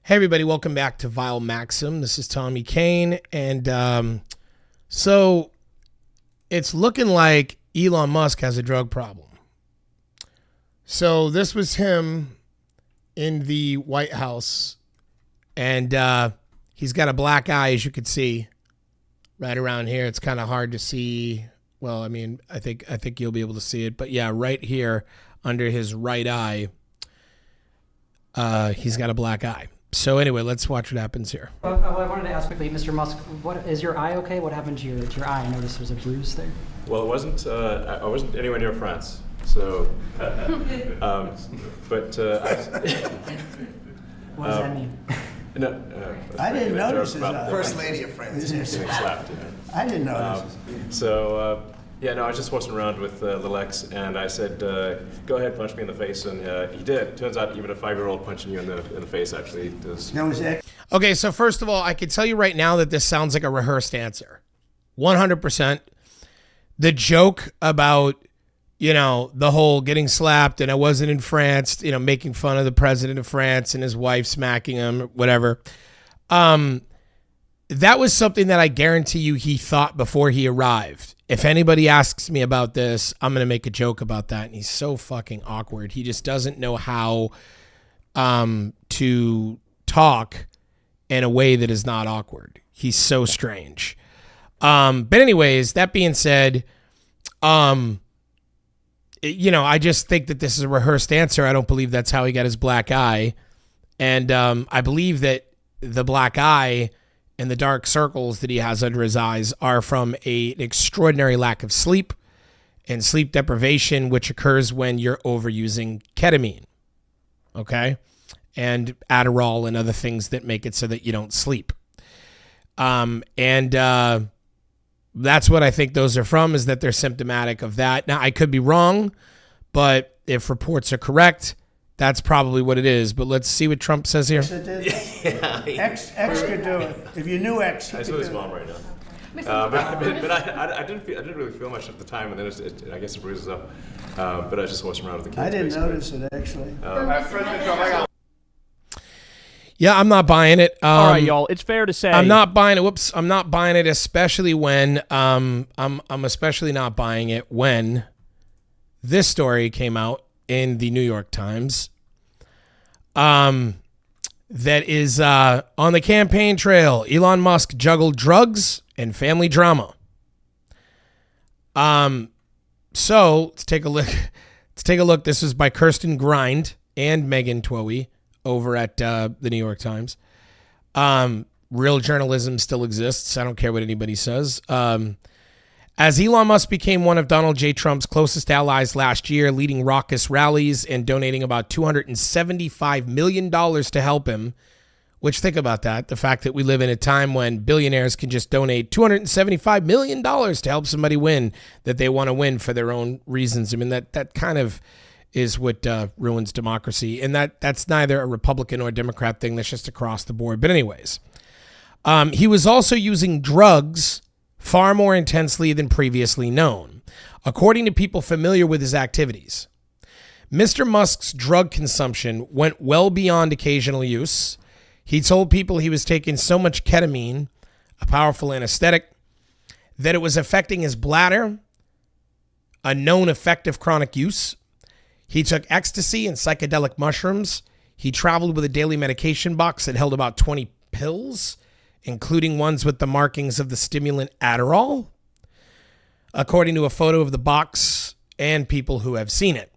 Hey everybody, welcome back to Vile Maxim. This is Tommy Kane, and so it's looking like Elon Musk has a drug problem. So this was him in the White House, and he's got a black eye, as you can see, right around here. It's kind of hard to see. Well, I mean, I think you'll be able to see it, but yeah, right here under his right eye, he's got a black eye. So anyway, let's watch what happens here. I wanted to ask quickly, Mr. Musk, is your eye okay? What happened to your eye? I noticed there's a bruise there. Well, it wasn't. I wasn't anywhere near France, so. What does that mean? No, I didn't notice his First lady of France. Getting slapped. I didn't notice. Yeah, no, I was just horsing around with little X, and I said, "Go ahead, punch me in the face," and he did. Turns out, even a 5-year-old punching you in the face actually does. No, was that? Okay, so first of all, I can tell you right now that this sounds like a rehearsed answer. 100%. The joke about, the whole getting slapped and I wasn't in France, making fun of the president of France and his wife smacking him, whatever. That was something that I guarantee you he thought before he arrived. If anybody asks me about this, I'm going to make a joke about that. And he's so fucking awkward. He just doesn't know how to talk in a way that is not awkward. He's so strange. But anyways, that being said, I just think that this is a rehearsed answer. I don't believe that's how he got his black eye. And I believe that the black eye and the dark circles that he has under his eyes are from an extraordinary lack of sleep and sleep deprivation, which occurs when you're overusing ketamine, okay, and Adderall and other things that make it so that you don't sleep. That's what I think those are from, is that they're symptomatic of that. Now, I could be wrong, but if reports are correct, that's probably what it is. But let's see what Trump says here. X could do it. If you knew X, I saw his mom right now. But I didn't really feel much at the time, and then I guess it bruises up. But I was just horsing around with the kids. I didn't basically. notice it actually. Yeah, I'm not buying it. All right, y'all. It's fair to say I'm not buying it. Whoops, I'm not buying it, especially when I'm especially not buying it when this story came out in the New York Times. That is on the campaign trail. Elon Musk juggled drugs and family drama. So let's take a look. This was by Kirsten Grind and Megan Twohy over at the New York Times. Real journalism still exists. I don't care what anybody says. As Elon Musk became one of Donald J. Trump's closest allies last year, leading raucous rallies and donating about $275 million to help him, which, think about that, the fact that we live in a time when billionaires can just donate $275 million to help somebody win that they want to win for their own reasons. I mean, that kind of is what ruins democracy. And that's neither a Republican or Democrat thing. That's just across the board. But anyways, he was also using drugs far more intensely than previously known, according to people familiar with his activities. Mr. Musk's drug consumption went well beyond occasional use. He told people he was taking so much ketamine, a powerful anesthetic, that it was affecting his bladder, a known effect of chronic use. He took ecstasy and psychedelic mushrooms. He traveled with a daily medication box that held about 20 pills, including ones with the markings of the stimulant Adderall, according to a photo of the box and people who have seen it.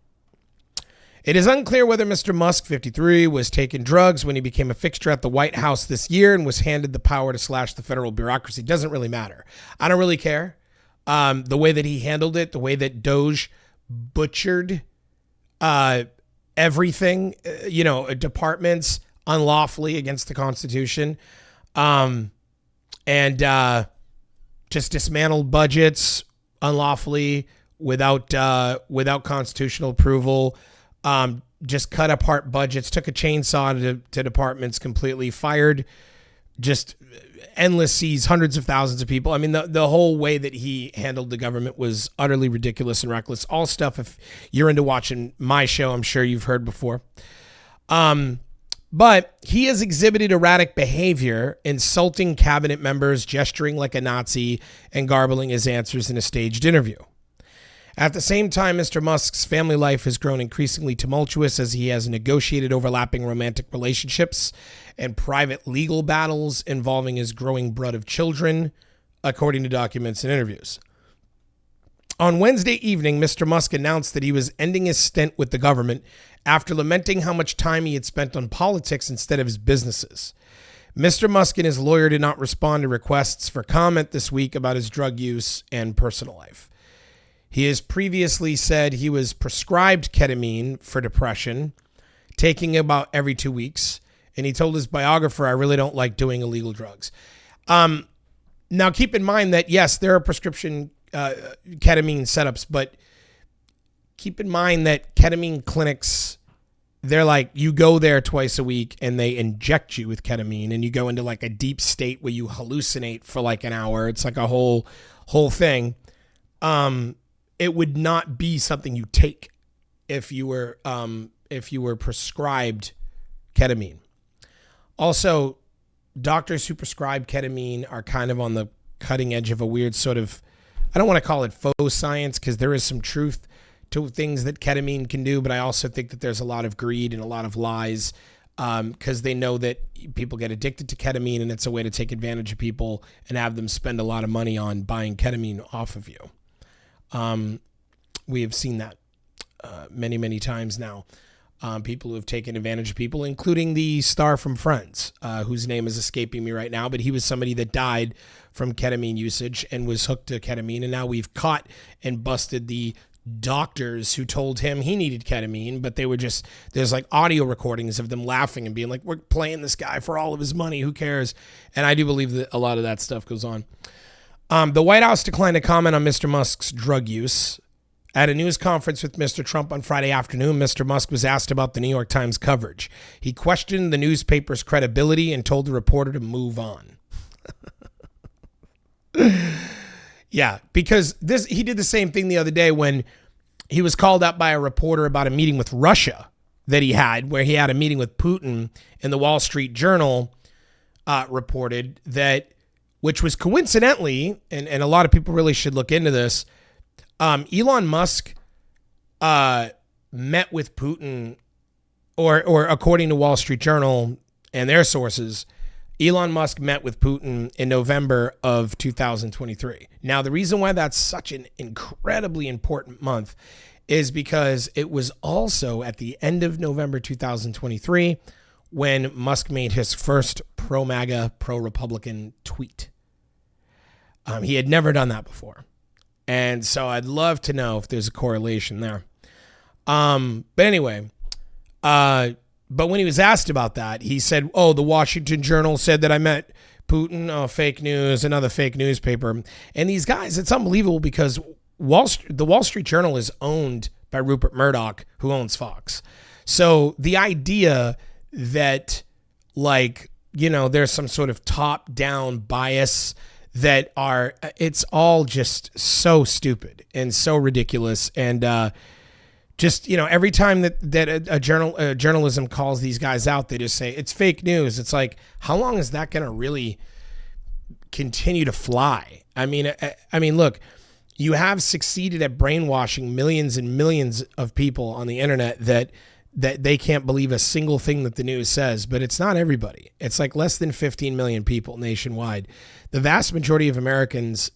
It is unclear whether Mr. Musk, 53, was taking drugs when he became a fixture at the White House this year and was handed the power to slash the federal bureaucracy. Doesn't really matter. I don't really care. The way that he handled it, the way that Doge butchered everything, departments unlawfully against the Constitution, and just dismantled budgets unlawfully without constitutional approval, just cut apart budgets, took a chainsaw to departments completely, fired just endless seas, hundreds of thousands of people. I mean, the whole way that he handled the government was utterly ridiculous and reckless. All stuff, if you're into watching my show, I'm sure you've heard before. But he has exhibited erratic behavior, insulting cabinet members, gesturing like a Nazi, and garbling his answers in a staged interview. At the same time, Mr. Musk's family life has grown increasingly tumultuous as he has negotiated overlapping romantic relationships and private legal battles involving his growing brood of children, according to documents and interviews. On Wednesday evening, Mr. Musk announced that he was ending his stint with the government after lamenting how much time he had spent on politics instead of his businesses. Mr. Musk and his lawyer did not respond to requests for comment this week about his drug use and personal life. He has previously said he was prescribed ketamine for depression, taking about every 2 weeks, and he told his biographer, "I really don't like doing illegal drugs." Now, keep in mind that, yes, there are prescription ketamine setups, but keep in mind that ketamine clinics, they're like, you go there twice a week and they inject you with ketamine and you go into like a deep state where you hallucinate for like an hour. It's like a whole thing. It would not be something you take if you were prescribed ketamine. Also, doctors who prescribe ketamine are kind of on the cutting edge of a weird sort of, I don't want to call it faux science because there is some truth to things that ketamine can do, but I also think that there's a lot of greed and a lot of lies because they know that people get addicted to ketamine and it's a way to take advantage of people and have them spend a lot of money on buying ketamine off of you. We have seen that many, many times now. People who have taken advantage of people, including the star from Friends, whose name is escaping me right now, but he was somebody that died from ketamine usage and was hooked to ketamine. And now we've caught and busted the doctors who told him he needed ketamine, but they were just, there's like audio recordings of them laughing and being like, we're playing this guy for all of his money. Who cares? And I do believe that a lot of that stuff goes on. The White House declined to comment on Mr. Musk's drug use. At a news conference with Mr. Trump on Friday afternoon, Mr. Musk was asked about the New York Times coverage. He questioned the newspaper's credibility and told the reporter to move on. Yeah, because he did the same thing the other day when he was called up by a reporter about a meeting with Russia that he had, where he had a meeting with Putin, and the Wall Street Journal reported that, which was coincidentally, and a lot of people really should look into this, Elon Musk met with Putin, or according to Wall Street Journal and their sources, Elon Musk met with Putin in November of 2023. Now, the reason why that's such an incredibly important month is because it was also at the end of November 2023 when Musk made his first pro-MAGA, pro-Republican tweet. He had never done that before. And so I'd love to know if there's a correlation there. But anyway, but when he was asked about that, he said, oh, the Washington Journal said that I met Putin. Oh, fake news, another fake newspaper. And these guys, it's unbelievable because the Wall Street Journal is owned by Rupert Murdoch, who owns Fox. So the idea that, like, you know, there's some sort of top-down bias that it's all just so stupid and so ridiculous. And just, you know, every time that a journalism calls these guys out, they just say it's fake news. It's like, how long is that going to really continue to fly? I mean, look, you have succeeded at brainwashing millions and millions of people on the internet that they can't believe a single thing that the news says, but it's not everybody. It's like less than 15 million people nationwide. The vast majority of Americans,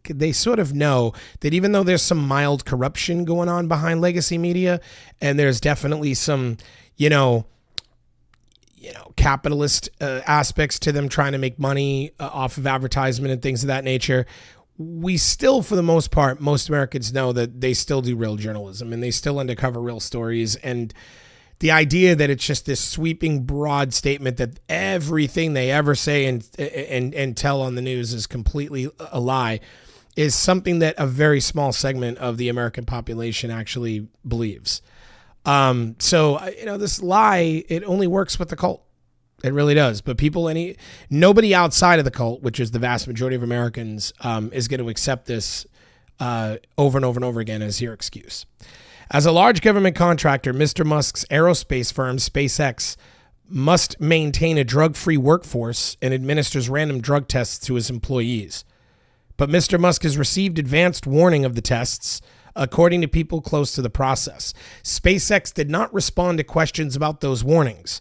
they sort of know that even though there's some mild corruption going on behind legacy media, and there's definitely some, you know, capitalist aspects to them trying to make money off of advertisement and things of that nature, we still, for the most part, most Americans know that they still do real journalism and they still undercover real stories. And the idea that it's just this sweeping, broad statement that everything they ever say and tell on the news is completely a lie is something that a very small segment of the American population actually believes. So, you know, this lie, it only works with the cult. It really does. But nobody outside of the cult, which is the vast majority of Americans, is going to accept this over and over and over again as your excuse. As a large government contractor, Mr. Musk's aerospace firm, SpaceX, must maintain a drug-free workforce and administers random drug tests to his employees. But Mr. Musk has received advanced warning of the tests, according to people close to the process. SpaceX did not respond to questions about those warnings.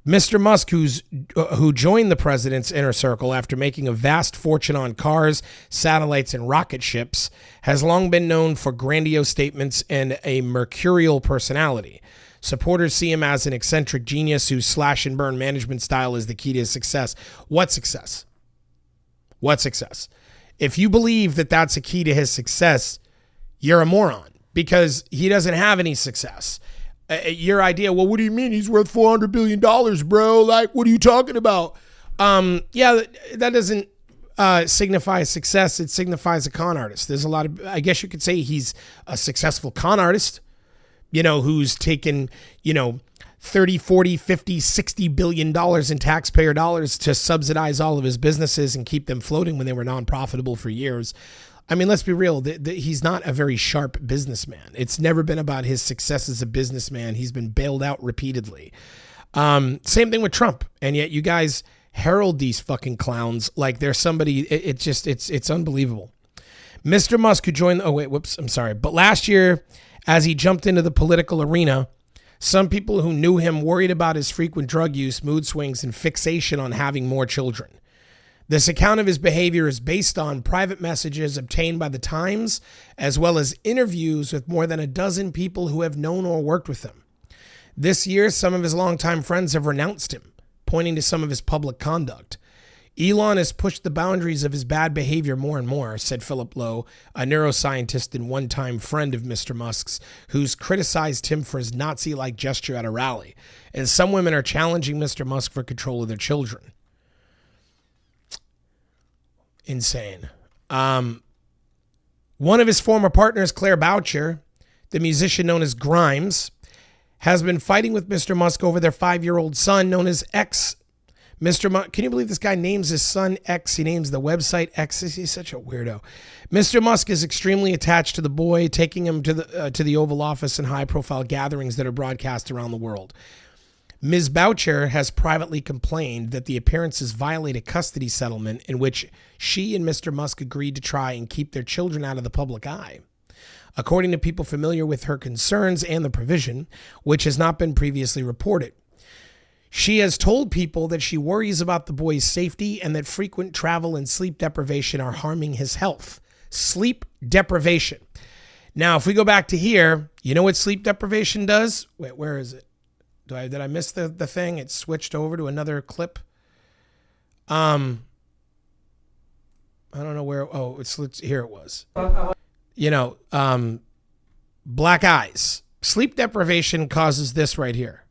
Mr. Musk, who joined the president's inner circle after making a vast fortune on cars, satellites, and rocket ships, has long been known for grandiose statements and a mercurial personality. Supporters see him as an eccentric genius whose slash and burn management style is the key to his success. What success? What success? If you believe that that's a key to his success, you're a moron, because he doesn't have any success. Your idea, well, what do you mean he's worth $400 billion, bro? Like, what are you talking about? Yeah, that doesn't signify success. It signifies a con artist. There's a lot of, I guess you could say he's a successful con artist, who's taken, 30, 40, 50, $60 billion in taxpayer dollars to subsidize all of his businesses and keep them floating when they were non-profitable for years. I mean, let's be real. He's not a very sharp businessman. It's never been about his success as a businessman. He's been bailed out repeatedly. Same thing with Trump. And yet you guys herald these fucking clowns like they're somebody. It's unbelievable. Mr. Musk, who joined, but last year, as he jumped into the political arena, some people who knew him worried about his frequent drug use, mood swings, and fixation on having more children. This account of his behavior is based on private messages obtained by the Times, as well as interviews with more than a dozen people who have known or worked with him. This year, some of his longtime friends have renounced him, pointing to some of his public conduct. Elon has pushed the boundaries of his bad behavior more and more, said Philip Lowe, a neuroscientist and one-time friend of Mr. Musk's, who's criticized him for his Nazi-like gesture at a rally. And some women are challenging Mr. Musk for control of their children. Insane. One of his former partners, Claire Boucher, the musician known as Grimes, has been fighting with Mr. Musk over their 5-year-old son known as X. Mr. Musk, can you believe this guy names his son X? He names the website X. He's such a weirdo. Mr. Musk is extremely attached to the boy, taking him to the Oval Office and high-profile gatherings that are broadcast around the world. Ms. Boucher has privately complained that the appearances violate a custody settlement in which she and Mr. Musk agreed to try and keep their children out of the public eye. According to people familiar with her concerns and the provision, which has not been previously reported, she has told people that she worries about the boy's safety and that frequent travel and sleep deprivation are harming his health. Sleep deprivation. Now, if we go back to here, you know what sleep deprivation does? Wait, where is it? Did I miss the thing? It switched over to another clip. I don't know where. Oh, here it was. Black eyes. Sleep deprivation causes this right here.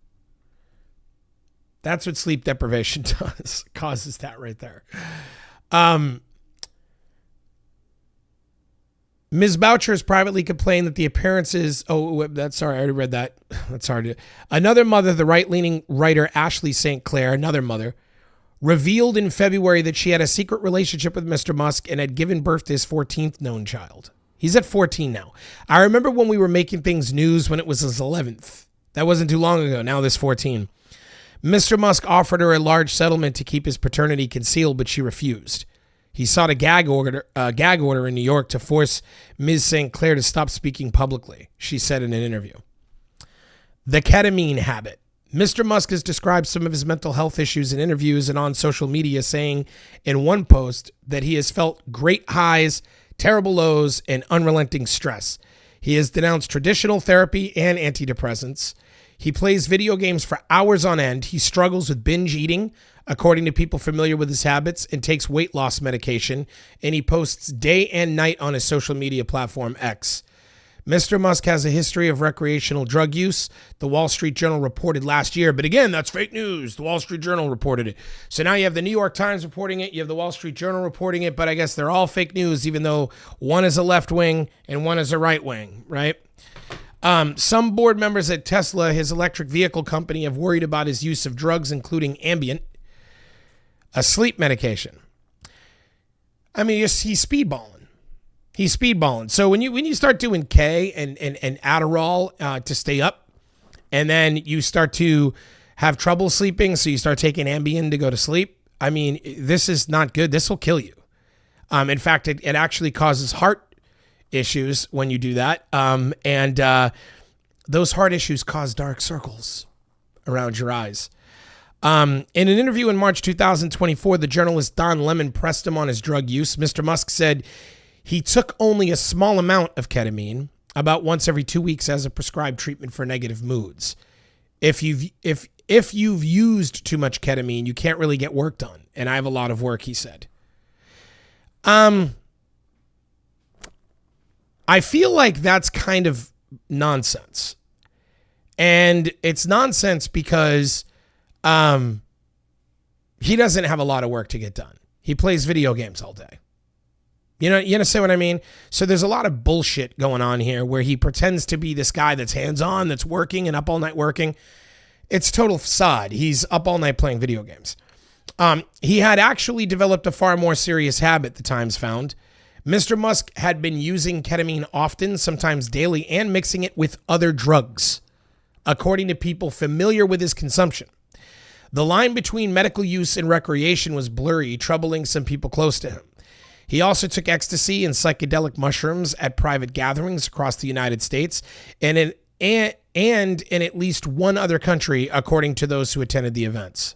That's what sleep deprivation does. Causes that right there. Ms. Boucher has privately complained that the appearances... I already read that. That's hard. Another mother, the right-leaning writer Ashley St. Clair, another mother, revealed in February that she had a secret relationship with Mr. Musk and had given birth to his 14th known child. He's at 14 now. I remember when we were making things news when it was his 11th. That wasn't too long ago. Now there's 14. Mr. Musk offered her a large settlement to keep his paternity concealed, but she refused. He sought a gag order in New York to force Ms. St. Clair to stop speaking publicly, she said in an interview. The ketamine habit. Mr. Musk has described some of his mental health issues in interviews and on social media, saying in one post that he has felt great highs, terrible lows, and unrelenting stress. He has denounced traditional therapy and antidepressants. He plays video games for hours on end. He struggles with binge eating, according to people familiar with his habits, and takes weight loss medication. And he posts day and night on his social media platform X. Mr. Musk has a history of recreational drug use, the Wall Street Journal reported last year. But again, that's fake news. The Wall Street Journal reported it. So now you have the New York Times reporting it. You have the Wall Street Journal reporting it. But I guess they're all fake news, even though one is a left wing and one is a right wing, right? Some board members at Tesla, his electric vehicle company, have worried about his use of drugs, including Ambien, a sleep medication. I mean, he's speedballing. He's speedballing. So when you start doing K and Adderall to stay up, and then you start to have trouble sleeping, so you start taking Ambien to go to sleep. I mean, this is not good. This will kill you. In fact, it actually causes heart issues when you do that. And those heart issues cause dark circles around your eyes. In an interview in March 2024, the journalist Don Lemon pressed him on his drug use. Mr. Musk said he took only a small amount of ketamine, about once every 2 weeks, as a prescribed treatment for negative moods. If you've used too much ketamine, you can't really get work done. And I have a lot of work, he said. I feel like that's kind of nonsense. And it's nonsense because he doesn't have a lot of work to get done. He plays video games all day. You understand what I mean? So there's a lot of bullshit going on here where he pretends to be this guy that's hands-on, that's working and up all night working. It's total facade. He's up all night playing video games. He had actually developed a far more serious habit, the Times found. Mr. Musk had been using ketamine often, sometimes daily, and mixing it with other drugs, according to people familiar with his consumption. The line between medical use and recreation was blurry, troubling some people close to him. He also took ecstasy and psychedelic mushrooms at private gatherings across the United States and in at least one other country, according to those who attended the events.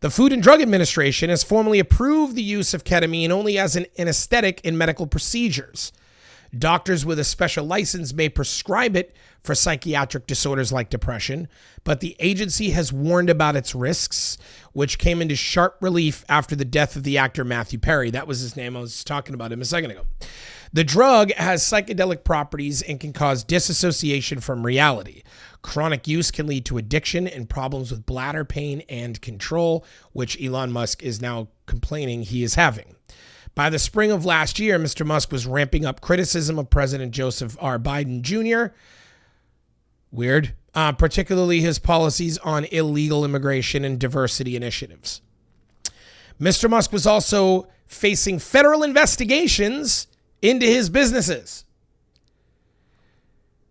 The Food and Drug Administration has formally approved the use of ketamine only as an anesthetic in medical procedures. Doctors with a special license may prescribe it for psychiatric disorders like depression, but the agency has warned about its risks, which came into sharp relief after the death of the actor Matthew Perry. That was his name. I was talking about him a second ago. The drug has psychedelic properties and can cause disassociation from reality. Chronic use can lead to addiction and problems with bladder pain and control, which Elon Musk is now complaining he is having. By the spring of last year, Mr. Musk was ramping up criticism of President Joseph R. Biden Jr. Weird. Particularly his policies on illegal immigration and diversity initiatives. Mr. Musk was also facing federal investigations into his businesses.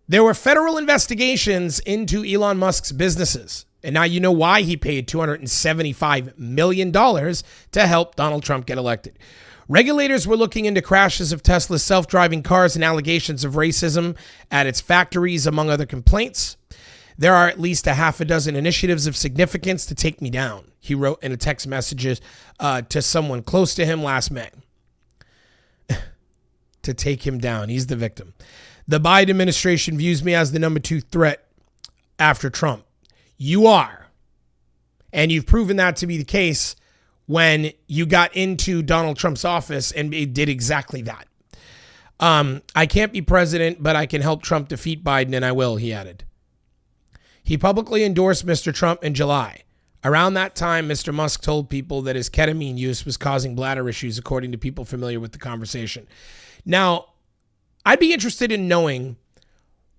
There were federal investigations into Elon Musk's businesses. And now you know why he paid $275 million to help Donald Trump get elected. Regulators were looking into crashes of Tesla's self-driving cars and allegations of racism at its factories, among other complaints. There are at least a half a dozen initiatives of significance to take me down, he wrote in a text message to someone close to him last May. To take him down. He's the victim. The Biden administration views me as the number 2 threat after Trump. You are. And you've proven that to be the case when you got into Donald Trump's office and it did exactly that. I can't be president, but I can help Trump defeat Biden, and I will, he added. He publicly endorsed Mr. Trump in July. Around that time, Mr. Musk told people that his ketamine use was causing bladder issues, according to people familiar with the conversation. Now, I'd be interested in knowing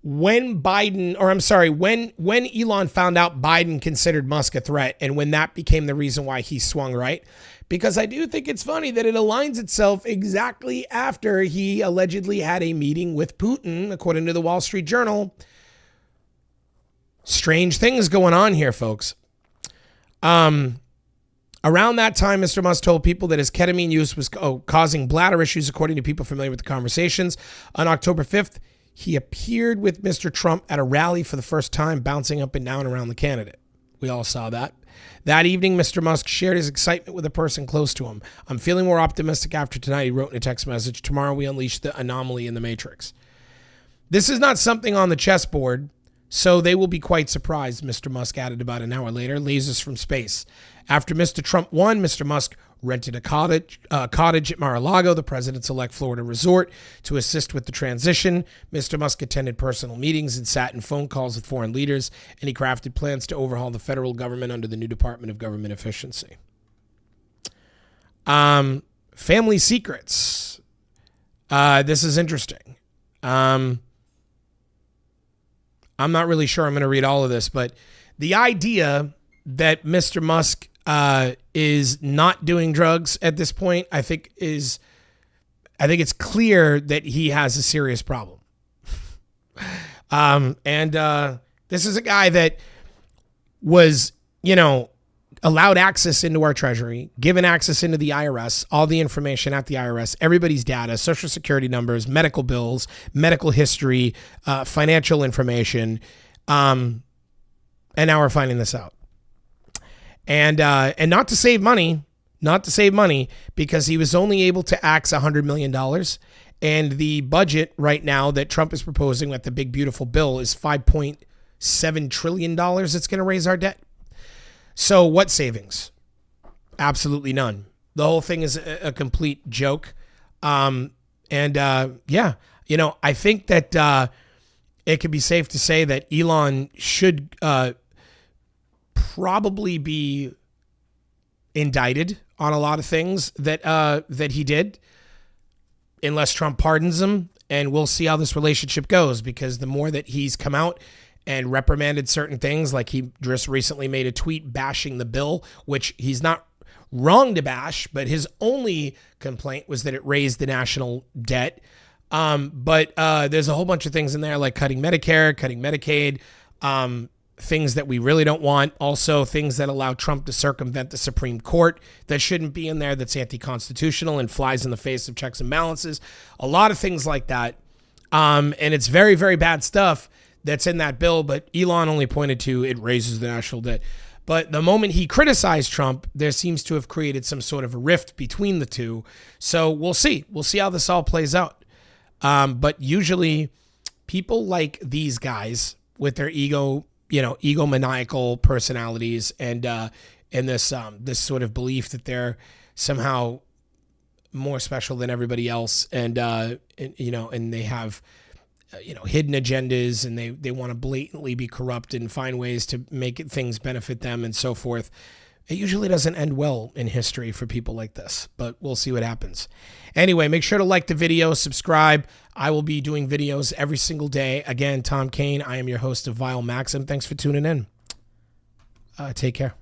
when Elon found out Biden considered Musk a threat and when that became the reason why he swung right. Because I do think it's funny that it aligns itself exactly after he allegedly had a meeting with Putin, according to the Wall Street Journal. Strange things going on here, folks. Around that time, Mr. Musk told people that his ketamine use was causing bladder issues, according to people familiar with the conversations. On October 5th, he appeared with Mr. Trump at a rally for the first time, bouncing up and down around the candidate. We all saw that. That evening, Mr. Musk shared his excitement with a person close to him. I'm feeling more optimistic after tonight, he wrote in a text message. Tomorrow we unleash the anomaly in the Matrix. This is not something on the chessboard, so they will be quite surprised, Mr. Musk added about an hour later. Lasers from space. After Mr. Trump won, Mr. Musk rented a cottage at Mar-a-Lago, the president's-elect Florida resort, to assist with the transition. Mr. Musk attended personal meetings and sat in phone calls with foreign leaders, and he crafted plans to overhaul the federal government under the new Department of Government Efficiency. Family secrets. This is interesting. I'm not really sure I'm going to read all of this, but the idea that Mr. Musk is not doing drugs at this point, I think it's clear that he has a serious problem. This is a guy that was, allowed access into our treasury, given access into the IRS, all the information at the IRS, everybody's data, social security numbers, medical bills, medical history, financial information. And now we're finding this out. And not to save money, because he was only able to axe $100 million. And the budget right now that Trump is proposing with the big, beautiful bill is $5.7 trillion. It's going to raise our debt. So what savings? Absolutely none. The whole thing is a complete joke. I think that it could be safe to say that Elon should probably be indicted on a lot of things that he did, unless Trump pardons him. And we'll see how this relationship goes, because the more that he's come out and reprimanded certain things, like he just recently made a tweet bashing the bill, which he's not wrong to bash, but his only complaint was that it raised the national debt. But there's a whole bunch of things in there, like cutting Medicare, cutting Medicaid, things that we really don't want. Also, things that allow Trump to circumvent the Supreme Court that shouldn't be in there, that's anti-constitutional and flies in the face of checks and balances. A lot of things like that. And it's very, very bad stuff that's in that bill, but Elon only pointed to it raises the national debt. But the moment he criticized Trump, there seems to have created some sort of a rift between the two. So we'll see. We'll see how this all plays out. But usually people like these guys with their egomaniacal personalities and this sort of belief that they're somehow more special than everybody else, and they have hidden agendas, and they want to blatantly be corrupt and find ways to make things benefit them and so forth. It usually doesn't end well in history for people like this, but we'll see what happens. Anyway, make sure to like the video, subscribe. I will be doing videos every single day. Again, Tom Kane, I am your host of Vile Maxim. Thanks for tuning in. Take care.